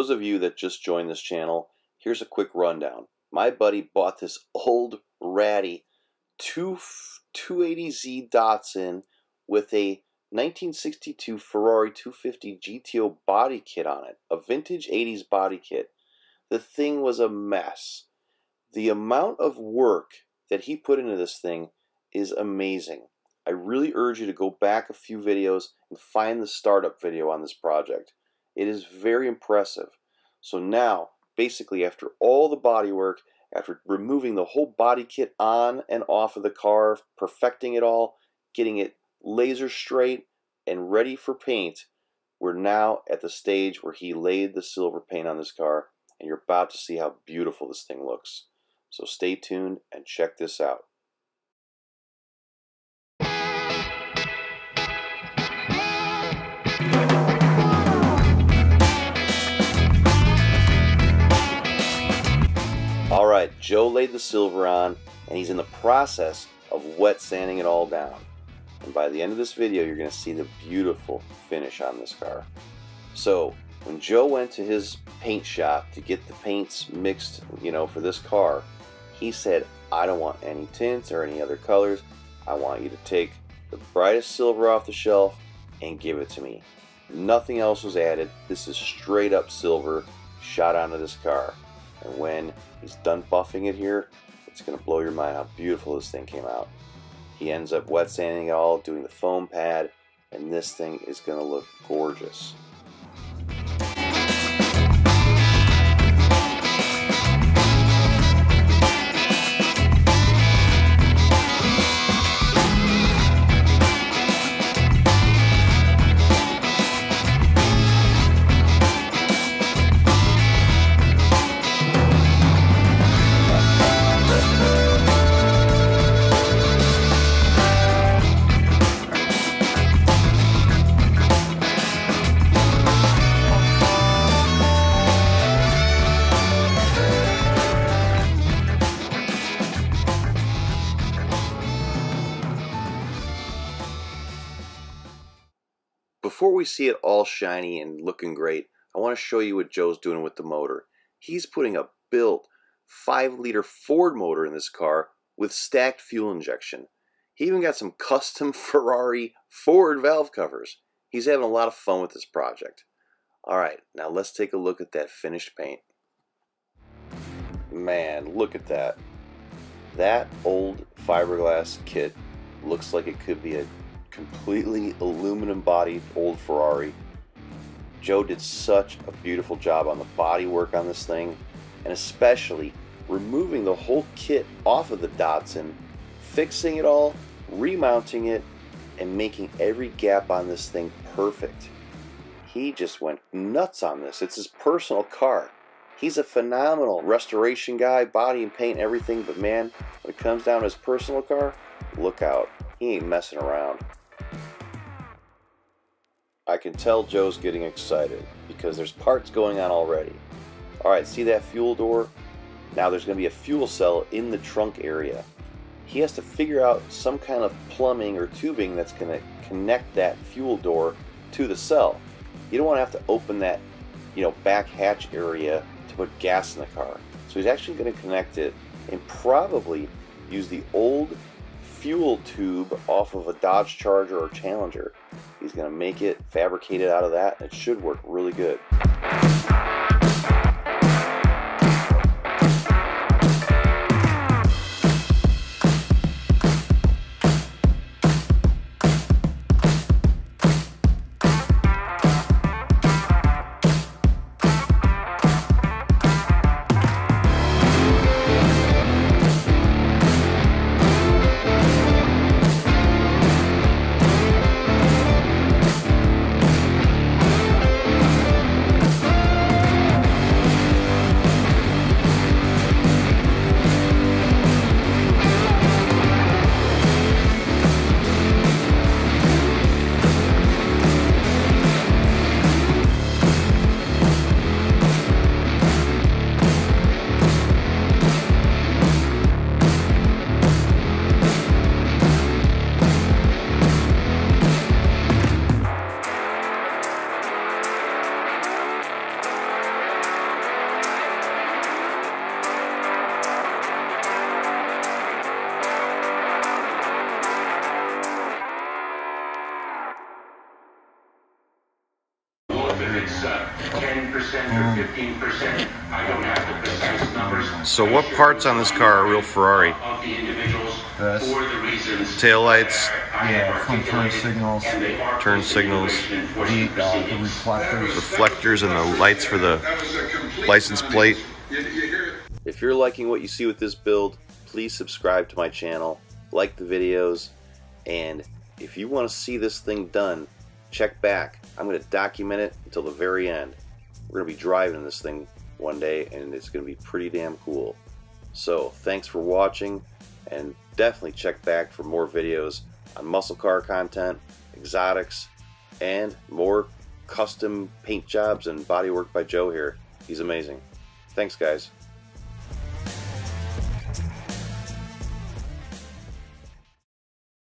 those of you that just joined this channel, here's a quick rundown. My buddy bought this old ratty 280Z Datsun with a 1962 Ferrari 250 GTO body kit on it, a vintage 80s body kit. The thing was a mess. The amount of work that he put into this thing is amazing. I really urge you to go back a few videos and find the startup video on this project. It is very impressive. So now, basically after all the body work, after removing the whole body kit on and off of the car, perfecting it all, getting it laser straight and ready for paint, we're now at the stage where he laid the silver paint on this car, and you're about to see how beautiful this thing looks. So stay tuned and check this out. Alright, Joe laid the silver on, and he's in the process of wet sanding it all down. And by the end of this video, you're going to see the beautiful finish on this car. So, when Joe went to his paint shop to get the paints mixed, for this car, he said, I don't want any tints or any other colors. I want you to take the brightest silver off the shelf and give it to me. Nothing else was added. This is straight up silver shot onto this car. And when he's done buffing it here, it's going to blow your mind how beautiful this thing came out. He ends up wet sanding it all, doing the foam pad, and this thing is going to look gorgeous. Before we see it all shiny and looking great, I want to show you what Joe's doing with the motor. He's putting a built 5-liter Ford motor in this car with stacked fuel injection. He even got some custom Ferrari Ford valve covers. He's having a lot of fun with this project. Alright, now let's take a look at that finished paint. Man, look at that. That old fiberglass kit looks like it could be a completely aluminum bodied old Ferrari. Joe did such a beautiful job on the body work on this thing, and especially removing the whole kit off of the Datsun, fixing it all, remounting it, and making every gap on this thing perfect. He just went nuts on this. It's his personal car. He's a phenomenal restoration guy, body and paint, everything, but man, when it comes down to his personal car, look out. He ain't messing around. I can tell Joe's getting excited because there's parts going on already. Alright, see that fuel door? Now there's going to be a fuel cell in the trunk area. He has to figure out some kind of plumbing or tubing that's going to connect that fuel door to the cell. You don't want to have to open that, back hatch area to put gas in the car. So he's actually going to connect it and probably use the old fuel tube off of a Dodge Charger or Challenger. He's going to make it, fabricate it out of that, and it should work really good. 15%. I don't have the precise numbers. So what parts on this car are real Ferrari? Of the individuals for the reasons. Tail lights. Yeah, front turn signals. Turn signals. The reflectors. Reflectors and the lights for the license plate. If you're liking what you see with this build, please subscribe to my channel, like the videos, and if you want to see this thing done, check back. I'm going to document it until the very end. We're going to be driving this thing one day, and it's going to be pretty damn cool. So thanks for watching, and definitely check back for more videos on muscle car content, exotics, and more custom paint jobs and body work by Joe here. He's amazing. Thanks, guys.